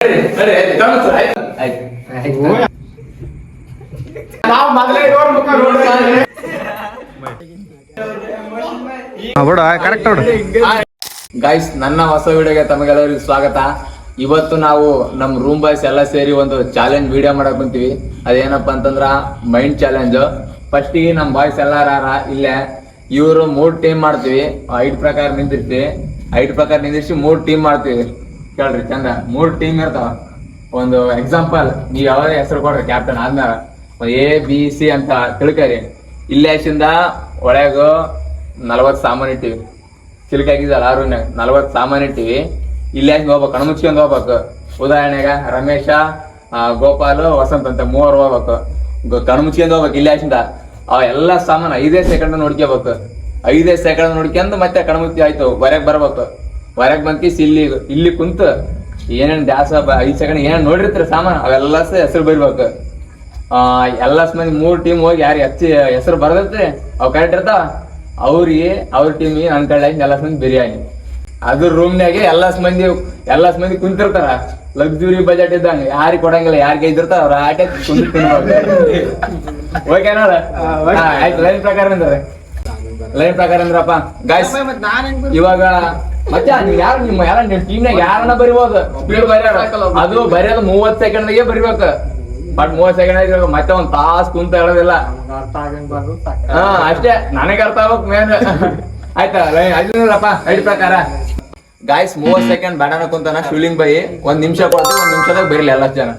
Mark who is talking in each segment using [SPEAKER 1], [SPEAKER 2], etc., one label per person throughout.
[SPEAKER 1] Guys, ನನ್ನ ಹೊಸ ವಿಡಿಯೋಗೆ ತಮಗೆಲ್ಲರಿಗೂ ಸ್ವಾಗತ. ಇವತ್ತು ನಾವು ನಮ್ ರೂಮ್ ಬಾಯ್ಸ್ ಎಲ್ಲ ಸೇರಿ ಒಂದು ಚಾಲೆಂಜ್ ವಿಡಿಯೋ ಮಾಡಕ್ ಕುಂತೀವಿ. ಅದೇನಪ್ಪಾ ಅಂತಂದ್ರ ಮೈಂಡ್ ಚಾಲೆಂಜ್. ಫಸ್ಟ್ ಗೆ ನಮ್ ಬಾಯ್ಸ್ ಎಲ್ಲಾರ ಇಲ್ಲೇ ಇವರು 3 ಟೀಮ್ ಮಾಡ್ತೀವಿ. ಐಡ್ ಪ್ರಕಾರ ನಿಂದಿರ್ತೀವಿ. ಐಡ್ ಪ್ರಕಾರ ನಿಂದಿರ್ಸಿ 3 ಟೀಮ್ ಮಾಡ್ತೀವಿ. ಕೇಳ್ರಿ ಚಂದ, 3 ಟೀಮ್ ಇರ್ತಾವ. ಒಂದು ಎಕ್ಸಾಂಪಲ್, ನೀವ್ ಯಾವ್ದೇ ಹೆಸರು ಕೊಡ್ರಿ ಕ್ಯಾಪ್ಟನ್ ಆದ್ಮೇಲೆ ABC ಅಂತ ತಿಳ್ಕರಿ. ಇಲ್ಲೇಶಿಂದ ಒಳಗ 40 ಸಾಮಾನು ಇಟ್ಟಿವಿ. ಚಿಲ್ಕಾಗಿದ್ದಲ್ಲ 40 ಸಾಮಾನು ಇಟ್ಟಿವಿ. ಇಲ್ಲೇ ಹೋಗ್ಬೇಕು, ಕಣ್ಮುಚ್ಕೊಂಡ್ ಹೋಗ್ಬೇಕು. ಉದಾಹರಣೆಗ ರಮೇಶ, ಗೋಪಾಲ್, ವಸಂತ್ ಅಂತ 3 ಹೋಗ್ಬೇಕು. ಕಣ್ಮುಚ್ಕೊಂಡ್ ಹೋಗ್ಬೇಕು. ಇಲ್ಲೇಶಿಂದ ಅವ ಎಲ್ಲಾ ಸಾಮಾನು 5 ಸೆಕೆಂಡ್ ನೋಡ್ಕೋಬೇಕು. 5 ಸೆಕೆಂಡ್ ನೋಡ್ಕೊಂಡ್ ಮತ್ತೆ ಕಣ್ಮುಚ್ಚಿ ಆಯ್ತು ಹೊರಗ್ ಬರ್ಬೇಕು. ಹೊರಗ್ ಬಂದ್ಕಿಸ್ ಇಲ್ಲಿ ಕುಂತು ಏನೇನ್ ದ್ಯಾಸ 5 ಸೆಕೆಂಡ್ ಏನೇನ್ ನೋಡಿರ್ತೀರ ಸಾಮಾನು ಅವೆಲ್ಲ ಹೆಸರು ಬರಿಬೇಕು. ಎಲ್ಲಾ ಮಂದಿ 3 ಟೀಮ್ ಹೋಗಿ ಯಾರು ಹೆಸರು ಬರ್ದೈತ್ರಿ ಅವ್ ಕರೆಕ್ಟ್ ಇರ್ತಾವ ಅವ್ರ ಟೀಮಿಗೆ ನನ್ ಕಳ್ಳ ಎಲ್ಲ ಮಂದಿ ಬಿರಿಯಾನಿ. ಅದು ರೂಮ್ನಾಗೆ ಎಲ್ಲಾ ಮಂದಿ ಕುಂತಿರ್ತಾರ. ಲಕ್ಸುರಿ ಬಜೆಟ್ ಇದ್ದಂಗ ಯಾರಿಗೆ ಕೊಡಂಗಿಲ್ಲ. ಯಾರಿಗೆ ಇದ್ದಿರ್ತಾರ ಅವ್ರ ಆಟ ಕುಂತು ತಿನ್ಬೇಕು. ಓಕೆ ನೋಡ, ಆಯ್ತು. ಲೈನ್ ಪ್ರಕಾರ ಅಂದ್ರಪ್ಪ ಗಾಯ್ಸ್. ಇವಾಗ ಮತ್ತೆ ನಿಮ್ಮ ಟೀಮ್ನಾಗ ಯಾರನ್ನ ಬರಿಬೋದು. ಸ್ಪೀಡ್ ಬರ್ಯಾರ ಅದು ಬರೆಯೋದು 30 ಸೆಕೆಂಡ್ಗೆ ಬರಿಬೇಕು. ಬಟ್ 30 ಸೆಕೆಂಡ್ ಮತ್ತೆ ಒಂದ್ ತಾಸ್ ಕುಂತ ಹೇಳೋದಿಲ್ಲ. ಅಷ್ಟೇ, ನನಗೆ ಅರ್ಥ ಆಗ್ಬೇಕು ಮೇನ್. ಆಯ್ತಾ? ಅದಿರಪ್ಪ ಐಡ್ ಪ್ರಕಾರ ಗಾಯ್ಸ್. 30 ಸೆಕೆಂಡ್ ಬೇಡನ ಕುಂತಾನ ಶಿವಲಿಂಗ್ ಬೈ 1 ನಿಮಿಷ ಕೊಡ್ತೀವಿ. 1 ನಿಮಿಷದಾಗ ಬರೀಲಿ ಎಲ್ಲ ಜನ.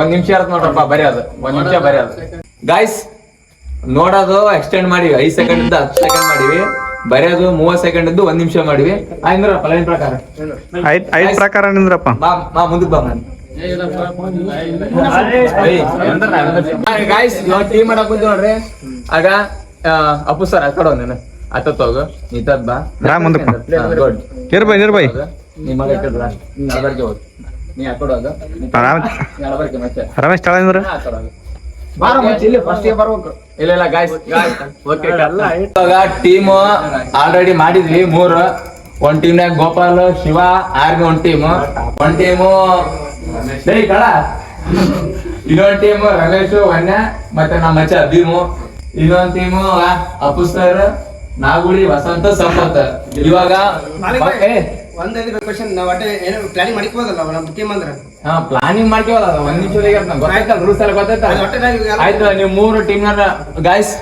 [SPEAKER 1] 1 ನಿಮಿಷ ಇರತ್ ನೋಡ್ರಪ್ಪ ಬರೆಯೋದು. 1 ನಿಮಿಷ ಬರೆಯೋದು ಗಾಯ್ಸ್. ನೋಡೋದು ಎಕ್ಸ್ಟೆಂಡ್ ಮಾಡಿವಿ. 5 ಸೆಕೆಂಡ್ ಇಂದ 10 ಸೆಕೆಂಡ್ ಮಾಡಿವಿ. ಬರೆಯೋದು 30 ಸೆಕೆಂಡ್ ಇದ್ದು 1 ನಿಮಿಷ ಮಾಡಿವಿ. ಆಯ್ದ್ರಪ್ಪ ಲೈನ್ ಪ್ರಕಾರ
[SPEAKER 2] ಐದ್ ಪ್ರಕಾರ ನಿಂದ್ರಪ್ಪ.
[SPEAKER 1] ಬಾ ಮುಂದಕ್ಕೆ ಬಾ ನಾನು. ಗಾಯ್ಸ್ ಇವಾಗ ಟೀಮ್ ಮಾಡಕ್ ಕುಂತೀವಿ ನೋಡ್ರಿ. ಆಗ ಅಪ್ಪು ಸರ್ ಆ ಕಡೆ ನೀನು ಹತ್ತತ್ ಹೋಗು. ನೀತದ್ ಬಾ
[SPEAKER 2] ಮುಂದಕ್ಕೆ
[SPEAKER 1] ಗುಡ್.
[SPEAKER 2] ನಿರ್ಭಯ್
[SPEAKER 1] ನಿಮ್ಮ ನಡಬರ್ಕೆ ಹೋಗು. ನೀ ಆ ಕಡೆ ಹೋಗು. ನಡಬರ್ಕೆ ಮತ್ತೆ
[SPEAKER 2] ರಮೇಶ್ ತಳ ಅಂದ್ರೆ
[SPEAKER 1] ಇಲ್ಲ ಗಾಯ್ಸ್. ಇವಾಗ ಟೀಮ್ ಆಲ್ರೆಡಿ ಮಾಡಿದ್ವಿ 3. ಒಂದ್ ಟೀಮ್ನಾಗ ಗೋಪಾಲ್, ಶಿವ, ಆರ್ಮಿ ಒಂದ್ ಟೀಮ್. ಒಂದ್ ಟೀಮು ಕಳ, ಇನ್ನೊಂದ್ ಟೀಮ್ ರಮೇಶ್, ವನ್ಯ ಮತ್ತೆ ನಮ್ಮ ಮಚ್ಚ ಭೀಮು. ಇನ್ನೊಂದ್ ಟೀಮು ಅಪ್ಪು ಸರ್, ನಾಗುಳಿ, ವಸಂತ, ಸಂಪತ್. ಇವಾಗ
[SPEAKER 3] ಪ್ಲಾನಿಂಗ್ ಮಾಡ್ಕೋದಲ್ಲ ನಮ್ಮ ಟೀಮ್ ಅಂದ್ರೆ.
[SPEAKER 1] ಪ್ಲಾನಿಂಗ್ ಮಾಡ್ಕೋಲ್ಲ. 1 ನಿಮಿಷದಾಗ ಗೊತ್ತಾಯ್ತಲ್ಲ ರೂಲ್ಸ್ ಎಲ್ಲ ಗೊತ್ತಾಯ್ತಲ್ಲ. ಆಯ್ತು, ನೀವು 3 ಟೀಮ್ ಗಾಯ್ಸ್.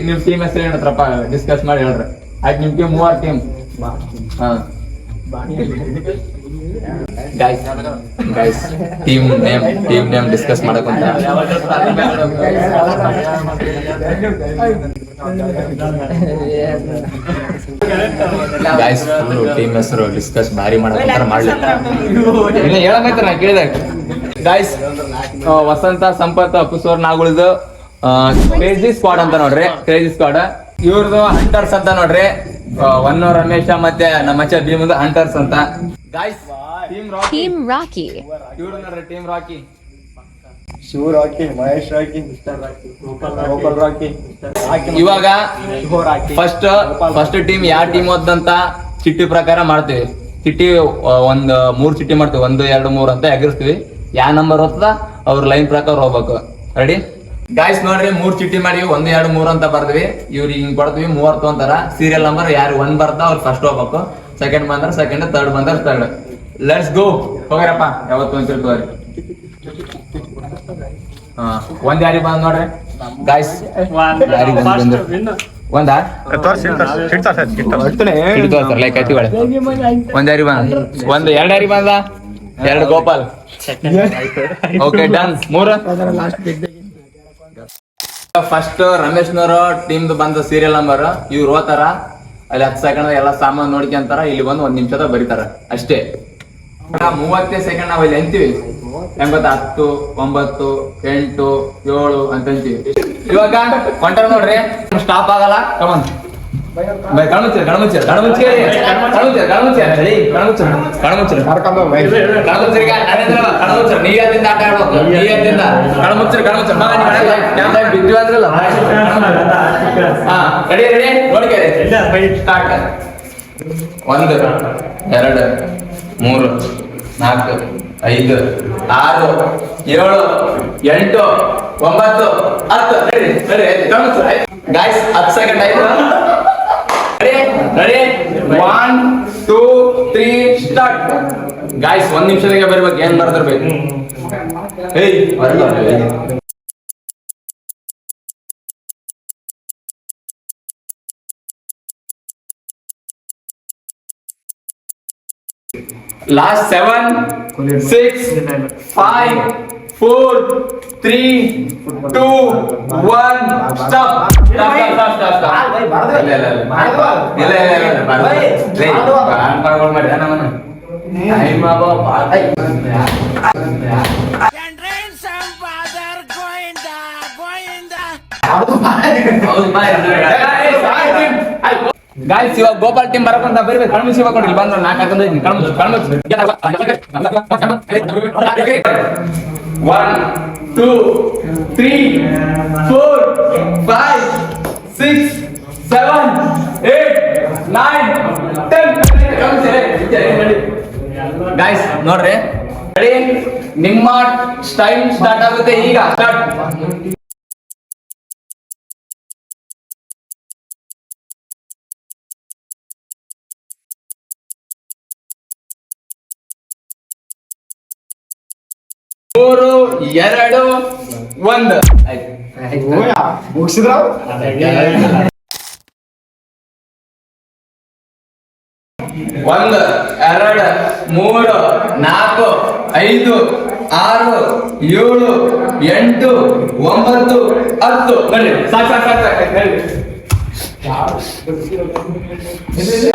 [SPEAKER 1] ನಿಮ್ ಟೀಮ್ ಹೆಸರು ಏನತ್ರಪ್ಪ ಡಿಸ್ಕಸ್ ಮಾಡಿ ಹೇಳ್ರಿ. ಆಯ್ತು, ನಿಮ್ team 3 team. Guys team name discuss ಮಾಡಕಂತ ಗಾಯ್ಸ್. ಟೀಮ್ ಹೆಸರು ಡಿಸ್ಕಸ್ ಭಾರಿ ಮಾಡಕಂತಾರ. ಮಾಡ್ಲಿ ಇನ್ನ ಹೇಳಕೈತ ನಾ ಕೇಳಿದಾಗ. ಗಾಯ್ಸ್ ವಸಂತ, ಸಂಪತ್, ಅಪ್ಪುಸೋರ್, ನಾಗುಳಿದು ಕ್ರೇಜಿ ಸ್ಕ್ವಾಡ್ ಅಂತ ನೋಡ್ರಿ. Crazy squad. ಇವ್ರದ್ದು ಹಂಟರ್ಸ್ ಅಂತ ನೋಡ್ರಿ. ಒನ್ನು ರಮೇಶ ಮತ್ತೆ ನಮ್ಮ ಮಚ್ಚ ಭೀಮದ ಹಂಟರ್ಸ್ ಅಂತ. Guys team Rocky. ಇವ್ರು ನೋಡ್ರಿ team Rocky.
[SPEAKER 3] Shiva Rocky, Mahesh Rocky, Gopal Rocky.
[SPEAKER 1] ಇವಾಗ ಫಸ್ಟ್ ಟೀಮ್ ಯಾವ ಟೀಮ್ ಓದಂತ ಚಿಟ್ಟಿ ಪ್ರಕಾರ ಮಾಡ್ತೀವಿ. ಚಿಟ್ಟಿ 3 ಚಿಟ್ಟಿ ಮಾಡ್ತೀವಿ. 1, 2, 3 ಅಂತ ಎಗರಿಸ್ತೀವಿ. ಯಾವ ನಂಬರ್ ಓದ್ತದ ಅವ್ರ ಲೈನ್ ಪ್ರಕಾರ ಹೋಗ್ಬೇಕು. Ready guys? ನೋಡ್ರಿ 3 ಚಿಟ್ಟಿ ಮಾಡಿ 1, 2, 3 ಅಂತ ಬರ್ತೀವಿ. ಇವ್ರಿಗೆ ಹಿಂಗ್ ಕೊಡ್ತೀವಿ. 30 ಅಂತಾರ. ಸೀರಿಯಲ್ ನಂಬರ್ ಯಾರು 1 ಬರ್ತಾ ಅವ್ರು ಫಸ್ಟ್ ಹೋಗ್ಬೇಕು. ಸೆಕೆಂಡ್ ಬಂದ್ರ ಸೆಕೆಂಡ್, ಥರ್ಡ್ ಬಂದ್ರ ಥರ್ಡ್. Let's go. ಹೋಗ್ರಪ್ಪ. ಯಾವತ್ತು ಅಂತಿರ್ತವ್ರಿ. ಒಂದ್ ಯಾರಿ ಬಂದ್ ನೋಡ್ರಿ ಗಾಯ್ಸ್. ಒಂದ ಲೈಕ್ ಆಯ್ತು. ಒಂದ್ ಯಾರಿ ಬಂದ, 2 ಯಾರಿ ಬಂದ, 2 ಗೋಪಾಲ್. Okay done. 3 ಫಸ್ಟ್ ರಮೇಶ್ನವರು ಟೀಮ್ದು ಬಂದ ಸೀರಿಯಲ್ ನಂಬರ್. ಇವ್ರು ಓದ್ತಾರ. ಅಲ್ಲಿ 10 ಸೆಕೆಂಡ್ ಎಲ್ಲ ಸಾಮಾನು ನೋಡ್ಕೊಂತಾರ. ಇಲ್ಲಿ ಬಂದು 1 ನಿಮಿಷದ ಬರೀತಾರ ಅಷ್ಟೇ. 30 ಸೆಕೆಂಡ್ ನಾವ್ ಇಲ್ಲಿ ಅಂತೀವಿ. 10, 9, 8, 7 ಅಂತ ಅಂತೀವಿ. ಇವಾಗ ಕೊಂಟಾರ ನೋಡ್ರಿ. ಸ್ಟಾಪ್ ಆಗಲ್ಲ. ಕಮನ್ ಒಂದು 2 3 4 5 6 7 8 9 10 ಗಾಯ್ಸ್ 10 ಸೆಕೆಂಡ್ ಆಯ್ತು ರೆಡಿ 1 2 3 ಸ್ಟಾರ್ಟ್ ಗಾಯ್ಸ್ 1 ನಿಮಿಷದಾಗೆ ಬರ್ಬೇಕು ಏನ್ ಬರ್ತಿರ್ಬೇಕು ಏಯ್ Last 7, 6, 5, 4, 3, 2, 1, stop. ಗಾಯ್ಸ್ ಇವಾಗ ಗೋಪಾಲ್ ಟೀಮ್ ಬರಕಂತ ಬರ್ಬೇಕು ಕಣ್ಮುಚ್ಚಿ ಇವಾಗ ಇಲ್ಲಿ ಬಂದ್ರೆ 4 ಹಾಕೊಂಡ್ ಕಣ್ಮುಚ್ಚಿ 1 2 3 4 5 6 7 8 9 10 ಗಾಯ್ಸ್ ನೋಡ್ರಿ ರೆಡಿ ನಿಮ್ಮ ಟೈಮ್ ಸ್ಟಾರ್ಟ್ ಆಗುತ್ತೆ ಈಗ ಸ್ಟಾರ್ಟ್ ಮೂರು ಎರಡು ಒಂದು
[SPEAKER 3] ಮುಗಿಸಿದ್ರ
[SPEAKER 1] ಒಂದು ಎರಡು ಮೂರು ನಾಲ್ಕು ಐದು ಆರು ಏಳು ಎಂಟು ಒಂಬತ್ತು ಹತ್ತು ಬನ್ನಿ ಸಾಕು ಹೇಳಿ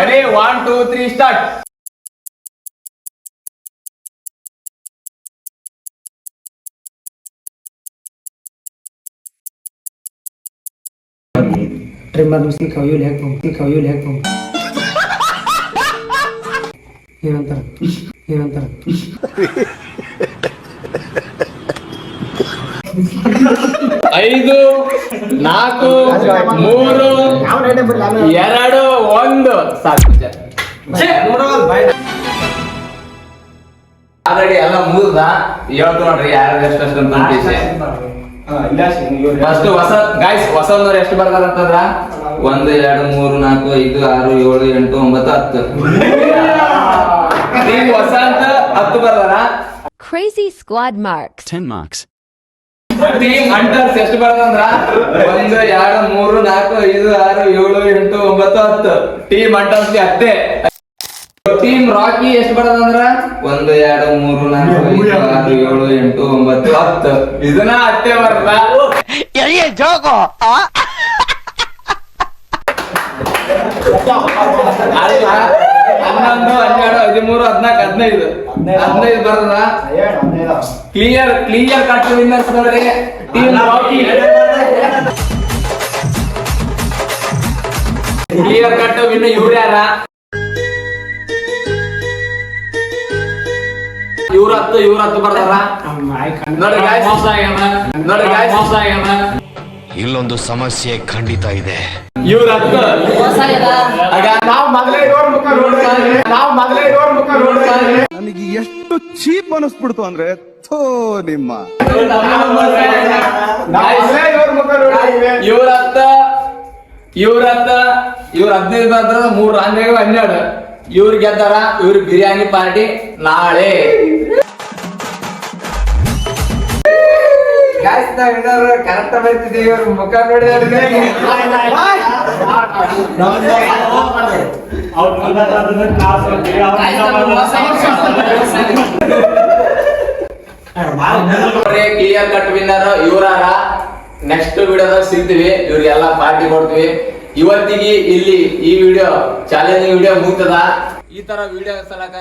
[SPEAKER 1] ರೆಡಿ 1 2 3 ಸ್ಟಾರ್ಟ್
[SPEAKER 3] ट्रिमर नुसती खवयू लेक ಏನಂತಾರ
[SPEAKER 1] 5 4 3 2 1 ಸಾಕು ಆಲ್ರೆಡಿ ಎಲ್ಲ ಮುಗಿದ ಹೇಳ್ತು ನೋಡ್ರಿ ಯಾರು ಎಷ್ಟು ಫಸ್ಟ್ ಹೊಸ ಗಾಯ್ಸ್ ಹೊಸವ್ರು ಎಷ್ಟು ಬರ್ತಾರ ಅಂತಂದ್ರ 1 2 3 4 5 6 7 8 9 10 ಟೀಮ್ ಹೊಸ ಅಂತ 10 ಬರ್ತಾರ
[SPEAKER 4] Crazy squad marks.
[SPEAKER 5] 10 marks.
[SPEAKER 1] Team hunters ಎಷ್ಟು ಬರ್ತಾರ 1 2 3 4 5 6 7 8 9 10 ಟೀಮ್ ಹಂಟರ್ಸ್ ಅಷ್ಟೇ ಟೀಮ್ ರಾಕಿ ಎಷ್ಟು ಬರೋದಂದ್ರ 1 2 3 4 5 6 7 8 9 10 ಇದನ್ನ ಅಷ್ಟೇ ಬರಲ್ಲ ಅಲ್ಲ 11 12 13 14 15 ಬರ್ತದ ಕ್ಲಿಯರ್ ಕಟ್ ವಿನ್ನರ್ಸ್ ನೋಡ್ರಿ team Rocky clear cut win ಇವ್ರು ಯಾರ ಇವ್ರ 10 ಬರ್ತಾರ ನೋಡಿ ಗಾಯ್ಸ್
[SPEAKER 5] ಇಲ್ಲೊಂದು ಸಮಸ್ಯೆ ಖಂಡಿತ ಇದೆ.
[SPEAKER 1] ಇವ್ರ 10 ನಾವು ಮೊದಲೇ ಇರೋರ್ ಮುಖ ನೋಡ್ತಾರೆ
[SPEAKER 6] ನನಗೆ ಎಷ್ಟು ಚೀಪ್ ಅನಿಸ್ಬಿಡ್ತು ಅಂದ್ರೆ ಥೋ ನಿಮ್ಮ
[SPEAKER 1] ಇವ್ರ 15 ಬರ್ತಾರ 3 ರಾಂಗ್ 12 ಇವ್ರು ಗೆದ್ದಾರ ಇವ್ರ ಬಿರಿಯಾನಿ ಪಾರ್ಟಿ ನಾಳೆ ಕರೆಕ್ಟ್ ಬರ್ತಿದ್ದೀವಿ ಇವ್ರ ಮುಖ ಕ್ಲಿಯರ್ ಕಟ್ ವಿನ್ನರ್ ಇವರಾರ ನೆಕ್ಸ್ಟ್ ವಿಡಿಯೋದಾಗ ಸಿಗ್ತೀವಿ ಇವ್ರಿಗೆಲ್ಲ ಪಾರ್ಟಿ ಕೊಡ್ತೀವಿ ಇವತ್ತಿಗೆ ಇಲ್ಲಿ ಈ ವಿಡಿಯೋ ಚಾಲೆಂಜಿಂಗ್ ವಿಡಿಯೋ ಮುಗ್ತದ ಈ ತರ ವಿಡಿಯೋ ಸಲಕ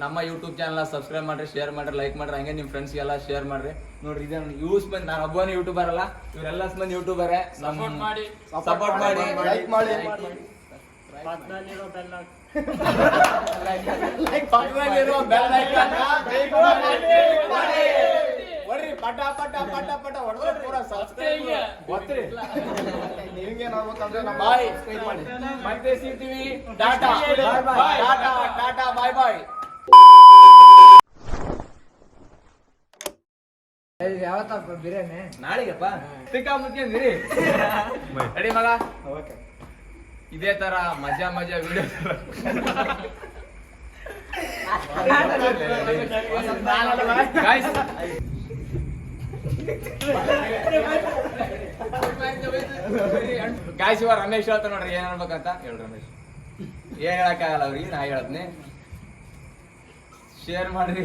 [SPEAKER 1] ನಮ್ಮ ಯೂಟ್ಯೂಬ್ ಚಾನಲ್ ಸಬ್ಸ್ಕ್ರೈಬ್ ಮಾಡ್ರಿ ಶೇರ್ ಮಾಡ್ರಿ ಲೈಕ್ ಮಾಡ್ರಿ ಹಂಗೆ ನಿಮ್ ಫ್ರೆಂಡ್ಸ್ ಗೆಲ್ಲ ಶೇರ್ ಮಾಡ್ರಿ ನೋಡ್ರಿ ಇದನ್ನ ಯೂಸ್ ಬಂದ್ ನಾನು ಒಬ್ಬನೇ ಯೂಟ್ಯೂಬರ್ ಅಲ್ಲ ಇವರೆಲ್ಲ ಮಂದಿ ಯೂಟ್ಯೂಬರ್ ಸಪೋರ್ಟ್ ಮಾಡಿ ಲೈಕ್ ಮಾಡಿ ಪಟ ಪಟ ಪಟ ಪಟ ಹೊಡೆದ್ರೆ ಪೂರ ಸಬ್ಸ್ಕ್ರೈಬ್ ಒತ್ರಿ ನಿಮಗೆ ನಾವು ತಂದ್ರೆ ನಮ್ಮ ಬಾಯ್ ಮತ್ತೆ ಸಿಗ್ತೀವಿ ಟಾಟಾ ಬಾಯ್ ಬಾಯ್ ಟಾಟಾ ಬಾಯ್ ಬಾಯ್
[SPEAKER 3] ಯಾವತ್ತಪ್ಪ ಬಿರಿಯಾನಿ
[SPEAKER 1] ನಾಳೆಗಪ್ಪ ತಿಕ್ಕ ಮುಚ್ಕೊಂಡ್ರಿ ರೆಡಿ ಮಗ ಇದೇ ತರ ಮಜಾ ವಿಡಿಯೋ ಗಾಯ್ಸ್ ಇವ ರಮೇಶ್ ಹೇಳ್ತ ನೋಡ್ರಿ ಏನ್ ಹೇಳ್ಬೇಕಂತ ಹೇಳಿ ರಮೇಶ್ ಏನ್ ಹೇಳಕ್ಕಾಗಲ್ಲ ಅವ್ರಿಗೆ ನಾ ಹೇಳತ್ನಿ ಶೇರ್ ಮಾಡ್ರಿ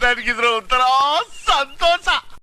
[SPEAKER 5] ನನಗಿದ್ರ ಒಂಥರ ಸಂತೋಷ